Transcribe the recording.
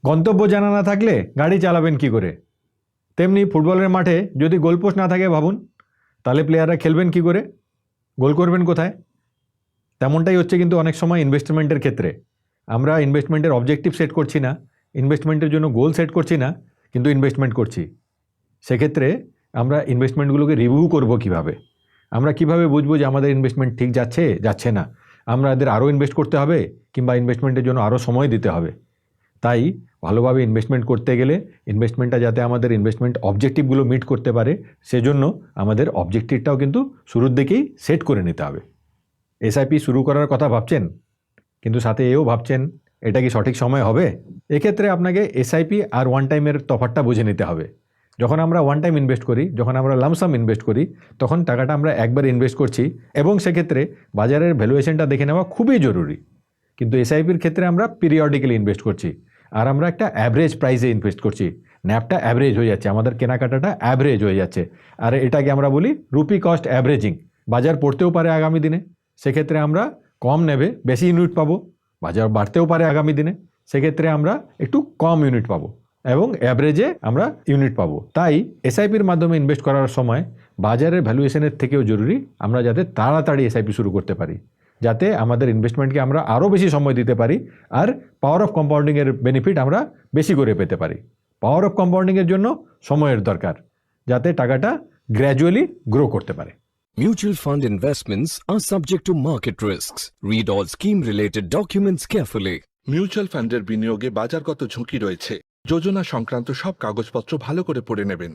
গন্তব্য জানা না থাকলে গাড়ি চালাবেন কি করে? তেমনি ফুটবলের মাঠে যদি গোলপোস্ট না থাকে ভাবুন, তাহলে প্লেয়াররা খেলবেন কি করে, গোল করবেন কোথায়? তেমনটাই হচ্ছে কিন্তু অনেক সময় ইনভেস্টমেন্টের ক্ষেত্রে। আমরা ইনভেস্টমেন্টের অবজেক্টিভ সেট করছি না, ইনভেস্টমেন্টের জন্য গোল সেট করছি না, কিন্তু ইনভেস্টমেন্ট করছি। সেক্ষেত্রে আমরা ইনভেস্টমেন্টগুলোকে রিভিউ করব কিভাবে? আমরা কিভাবে বুঝবো যে আমাদের ইনভেস্টমেন্ট ঠিক যাচ্ছে, যাচ্ছে না, আমরা এদের আরও ইনভেস্ট করতে হবে কিংবা ইনভেস্টমেন্টের জন্য আরও সময় দিতে হবে? তাই ভালোভাবে ইনভেস্টমেন্ট করতে গেলে ইনভেস্টমেন্টটা যাতে আমাদের ইনভেস্টমেন্ট অবজেক্টিভগুলো মিট করতে পারে, সেজন্য আমাদের অবজেক্টিভটাও কিন্তু শুরুর দিকেই সেট করে নিতে হবে। এসআইপি শুরু করার কথা ভাবছেন, কিন্তু সাথে এও ভাবছেন এটা কি সঠিক সময় হবে? এক্ষেত্রে আপনাকে এসআইপি আর ওয়ান টাইমের তফাৎটা বুঝে নিতে হবে। যখন আমরা ওয়ান টাইম ইনভেস্ট করি, যখন আমরা লামসাম ইনভেস্ট করি, তখন টাকাটা আমরা একবার ইনভেস্ট করছি এবং সেক্ষেত্রে বাজারের ভ্যালুয়েশনটা দেখে নেওয়া খুবই জরুরি। কিন্তু এসআইপির ক্ষেত্রে আমরা পিরিয়ডিক্যালি ইনভেস্ট করছি, আর আমরা একটা অ্যাভারেজ প্রাইসে ইনভেস্ট করছি। ন্যাপটা অ্যাভারেজ হয়ে যাচ্ছে, আমাদের কেনাকাটাটা অ্যাভারেজ হয়ে যাচ্ছে, আর এটাকে আমরা বলি রুপি কস্ট অ্যাভারেজিং। বাজার পড়তেও পারে আগামী দিনে, সেক্ষেত্রে আমরা কম নেবে বেশি ইউনিট পাবো। বাজার বাড়তেও পারে আগামী দিনে, সেক্ষেত্রে আমরা একটু কম ইউনিট পাবো এবং অ্যাভারেজে আমরা ইউনিট পাবো। তাই এসআইপির মাধ্যমে ইনভেস্ট করার সময় বাজারের ভ্যালুয়েশনের থেকেও জরুরি আমরা যাতে তাড়াতাড়ি এসআইপি শুরু করতে পারি, যাতে আমাদের ইনভেস্টমেন্টকে আমরা আরও বেশি সময় দিতে পারি আর পাওয়ার অফ কম্পাউন্ডিংয়ের বেনিফিট আমরা বেশি করে পেতে পারি। পাওয়ার অফ কম্পাউন্ডিংয়ের জন্য সময়ের দরকার, যাতে টাকাটা গ্র্যাজুয়ালি গ্রো করতে পারে। Mutual fund investments are subject to market risks. Read all scheme-related documents carefully. Mutual ফান্ডের বিনিয়োগে বাজারগত ঝুঁকি রয়েছে। যোজনা সংক্রান্ত সব কাগজপত্র ভালো করে পড়ে নেবেন।